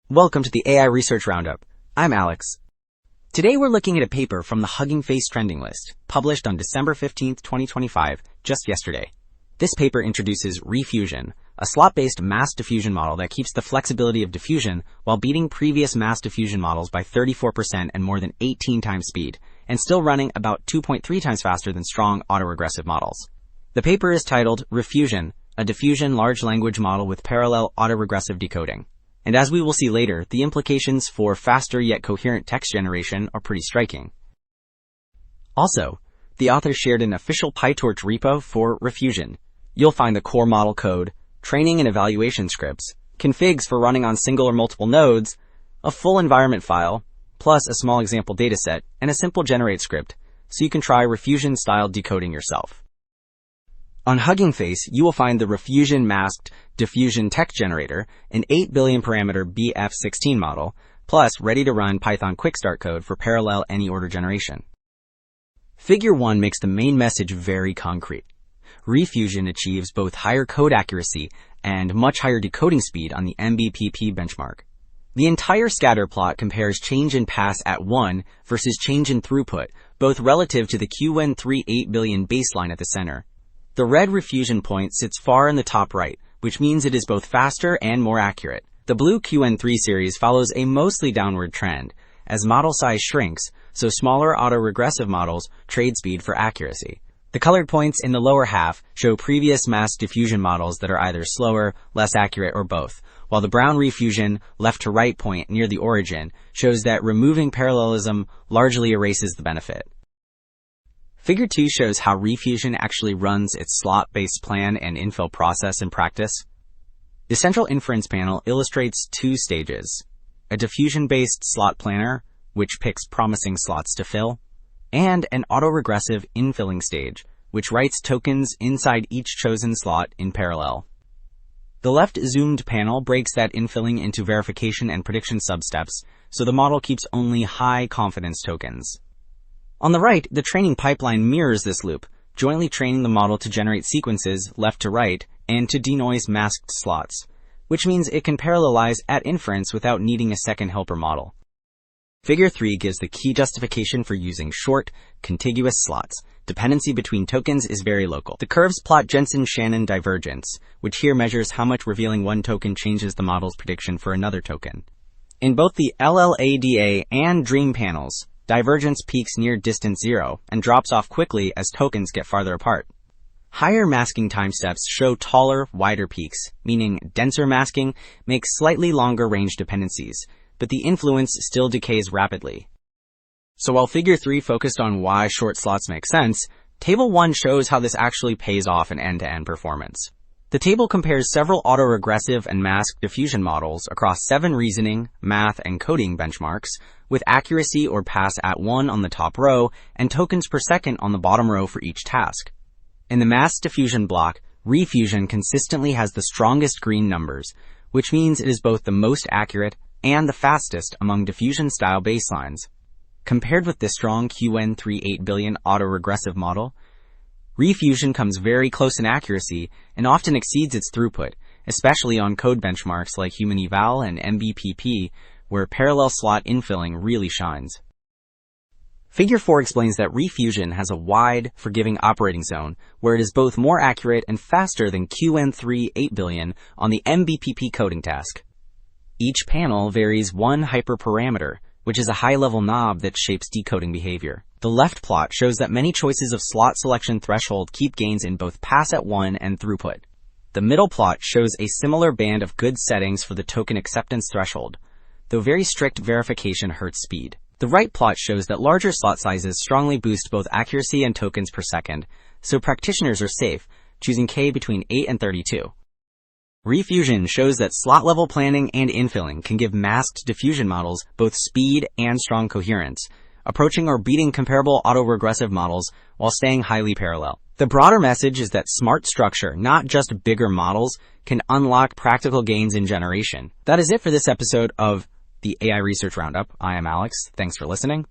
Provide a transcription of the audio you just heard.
Welcome to the AI Research Roundup. I'm Alex. Today we're looking at a paper from the Hugging Face trending list, published on December 15, 2025, just yesterday. This paper introduces ReFusion, a slot-based mass diffusion model that keeps the flexibility of diffusion while beating previous mass diffusion models by 34% and more than 18 times speed, and still running about 2.3 times faster than strong autoregressive models. The paper is titled ReFusion, a diffusion large language model with parallel autoregressive decoding. And as we will see later, the implications for faster yet coherent text generation are pretty striking. Also, the authors shared an official PyTorch repo for ReFusion. You'll find the core model code, training and evaluation scripts, configs for running on single or multiple nodes, a full environment file, plus a small example dataset, and a simple generate script, so you can try ReFusion-style decoding yourself. On Hugging Face, you will find the ReFusion masked diffusion text generator, an 8 billion parameter BF16 model, plus ready-to-run Python quick start code for parallel any order generation. Figure 1 makes the main message very concrete. ReFusion achieves both higher code accuracy and much higher decoding speed on the MBPP benchmark. The entire scatter plot compares change in pass at 1 versus change in throughput, both relative to the QN3 8 billion baseline at the center. The red ReFusion point sits far in the top right, which means it is both faster and more accurate. The blue QN3 series follows a mostly downward trend, as model size shrinks, so smaller autoregressive models trade speed for accuracy. The colored points in the lower half show previous mass diffusion models that are either slower, less accurate, or both, while the brown ReFusion left to right point near the origin shows that removing parallelism largely erases the benefit. Figure 2 shows how ReFusion actually runs its slot-based plan and infill process in practice. The central inference panel illustrates two stages: a diffusion-based slot planner, which picks promising slots to fill, and an autoregressive infilling stage, which writes tokens inside each chosen slot in parallel. The left zoomed panel breaks that infilling into verification and prediction substeps, so the model keeps only high-confidence tokens. On the right, the training pipeline mirrors this loop, jointly training the model to generate sequences left to right and to denoise masked slots, which means it can parallelize at inference without needing a second helper model. Figure 3 gives the key justification for using short, contiguous slots. Dependency between tokens is very local. The curves plot Jensen-Shannon divergence, which here measures how much revealing one token changes the model's prediction for another token. In both the LLADA and DREAM panels, divergence peaks near distance 0 and drops off quickly as tokens get farther apart. Higher masking time steps show taller, wider peaks, meaning denser masking makes slightly longer range dependencies, but the influence still decays rapidly. So while Figure 3 focused on why short slots make sense, Table 1 shows how this actually pays off in end-to-end performance. The table compares several autoregressive and masked diffusion models across 7 reasoning, math, and coding benchmarks, with accuracy or pass at 1 on the top row and tokens per second on the bottom row for each task. In the mass diffusion block, ReFusion consistently has the strongest green numbers, which means it is both the most accurate and the fastest among diffusion-style baselines. Compared with the strong QN3 8 billion autoregressive model, ReFusion comes very close in accuracy and often exceeds its throughput, especially on code benchmarks like Human Eval and MBPP, where parallel slot infilling really shines. Figure 4 explains that ReFusion has a wide, forgiving operating zone, where it is both more accurate and faster than QN3 8 billion on the MBPP coding task. Each panel varies one hyperparameter, which is a high-level knob that shapes decoding behavior. The left plot shows that many choices of slot selection threshold keep gains in both pass at 1 and throughput. The middle plot shows a similar band of good settings for the token acceptance threshold, though very strict verification hurts speed. The right plot shows that larger slot sizes strongly boost both accuracy and tokens per second, so practitioners are safe, choosing K between 8 and 32. ReFusion shows that slot-level planning and infilling can give masked diffusion models both speed and strong coherence, approaching or beating comparable autoregressive models while staying highly parallel. The broader message is that smart structure, not just bigger models, can unlock practical gains in generation. That is it for this episode of the AI Research Roundup. I am Alex. Thanks for listening.